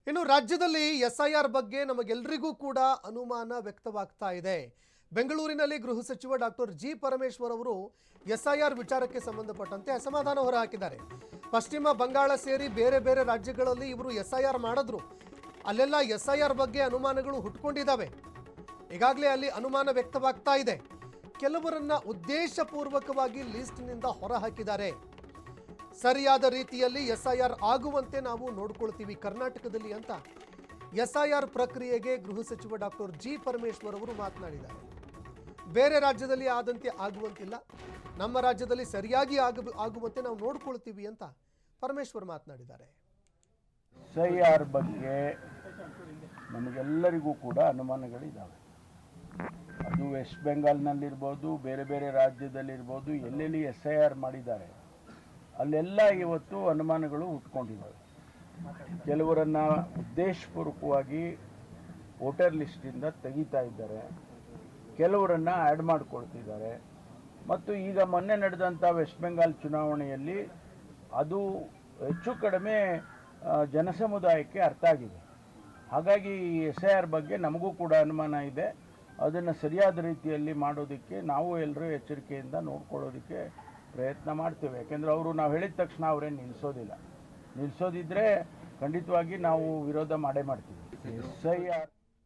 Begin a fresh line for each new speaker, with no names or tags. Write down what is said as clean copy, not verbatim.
ಇನ್ನು ರಾಜ್ಯದಲ್ಲಿ ಎಸ್ಐಆರ್ ಬಗ್ಗೆ ನಮಗೆಲ್ಲರಿಗೂ ಕೂಡ ಅನುಮಾನ ವ್ಯಕ್ತವಾಗ್ತಾ ಇದೆ. ಬೆಂಗಳೂರಿನಲ್ಲಿ ಗೃಹ ಸಚಿವ ಡಾಕ್ಟರ್ ಜಿ ಪರಮೇಶ್ವರ್ ಅವರು ಎಸ್ಐಆರ್ ವಿಚಾರಕ್ಕೆ ಸಂಬಂಧಪಟ್ಟಂತೆ ಅಸಮಾಧಾನ ಹೊರಹಾಕಿದ್ದಾರೆ. ಪಶ್ಚಿಮ ಬಂಗಾಳ ಸೇರಿ ಬೇರೆ ಬೇರೆ ರಾಜ್ಯಗಳಲ್ಲಿ ಇವರು ಎಸ್ಐಆರ್ ಮಾಡಿದ್ರು. ಅಲ್ಲೆಲ್ಲ ಎಸ್ಐಆರ್ ಬಗ್ಗೆ ಅನುಮಾನಗಳು ಹುಟ್ಟುಕೊಂಡಿದ್ದಾವೆ. ಈಗಾಗಲೇ ಅಲ್ಲಿ ಅನುಮಾನ ವ್ಯಕ್ತವಾಗ್ತಾ ಇದೆ. ಕೆಲವರನ್ನ ಉದ್ದೇಶಪೂರ್ವಕವಾಗಿ ಲಿಸ್ಟ್ನಿಂದ ಹೊರಹಾಕಿದ್ದಾರೆ. ಸರಿಯಾದ ರೀತಿಯಲ್ಲಿ ಎಸ್ಐಆರ್ ಆಗುವಂತೆ ನಾವು ನೋಡ್ಕೊಳ್ತೀವಿ ಕರ್ನಾಟಕದಲ್ಲಿ ಅಂತ ಎಸ್ಐಆರ್ ಪ್ರಕ್ರಿಯೆಗೆ ಗೃಹ ಸಚಿವ ಡಾಕ್ಟರ್ ಜಿ ಪರಮೇಶ್ವರ್ ಅವರು ಮಾತನಾಡಿದ್ದಾರೆ. ಬೇರೆ ರಾಜ್ಯದಲ್ಲಿ ಆದಂತೆ ಆಗುವಂತಿಲ್ಲ, ನಮ್ಮ ರಾಜ್ಯದಲ್ಲಿ ಸರಿಯಾಗಿ ಆಗುವಂತೆ ನಾವು ನೋಡ್ಕೊಳ್ತೀವಿ ಅಂತ ಪರಮೇಶ್ವರ್ ಮಾತನಾಡಿದ್ದಾರೆ.
ಎಸ್ಐಆರ್ ಬಗ್ಗೆ ನಮಗೆಲ್ಲರಿಗೂ ಕೂಡ ಅನುಮಾನಗಳಿದ್ದಾವೆ. ಅದು ವೆಸ್ಟ್ ಬೆಂಗಾಲ್ನಲ್ಲಿರ್ಬೋದು, ಬೇರೆ ಬೇರೆ ರಾಜ್ಯದಲ್ಲಿರ್ಬೋದು, ಎಲ್ಲೆಲ್ಲಿ ಎಸ್ಐಆರ್ ಮಾಡಿದ್ದಾರೆ ಅಲ್ಲೆಲ್ಲ ಇವತ್ತು ಅನುಮಾನಗಳು ಹುಟ್ಕೊಂಡಿದ್ದಾವೆ. ಕೆಲವರನ್ನು ಉದ್ದೇಶಪೂರ್ವಕವಾಗಿ ವೋಟರ್ ಲಿಸ್ಟಿಂದ ತೆಗಿತಾ ಇದ್ದಾರೆ, ಕೆಲವರನ್ನು ಆ್ಯಡ್ ಮಾಡಿಕೊಳ್ತಿದ್ದಾರೆ. ಮತ್ತು ಈಗ ಮೊನ್ನೆ ನಡೆದಂಥ ವೆಸ್ಟ್ ಬೆಂಗಾಲ್ ಚುನಾವಣೆಯಲ್ಲಿ ಅದು ಹೆಚ್ಚು ಕಡಿಮೆ ಜನಸಮುದಾಯಕ್ಕೆ ಅರ್ಥ ಆಗಿದೆ. ಹಾಗಾಗಿ SIR ಬಗ್ಗೆ ನಮಗೂ ಕೂಡ ಅನುಮಾನ ಇದೆ. ಅದನ್ನು ಸರಿಯಾದ ರೀತಿಯಲ್ಲಿ ಮಾಡೋದಕ್ಕೆ ನಾವು ಎಲ್ಲರೂ ಎಚ್ಚರಿಕೆಯಿಂದ ನೋಡ್ಕೊಳ್ಳೋದಕ್ಕೆ ಪ್ರಯತ್ನ ಮಾಡ್ತೇವೆ. ಯಾಕೆಂದರೆ ಅವರು ನಾವು ಹೇಳಿದ ತಕ್ಷಣ ಅವರೇನು ನಿಲ್ಲಿಸೋದಿಲ್ಲ. ನಿಲ್ಲಿಸೋದಿದ್ದರೆ ಖಂಡಿತವಾಗಿ ನಾವು ವಿರೋಧ ಮಾಡೇ ಮಾಡ್ತೀವಿ. SIR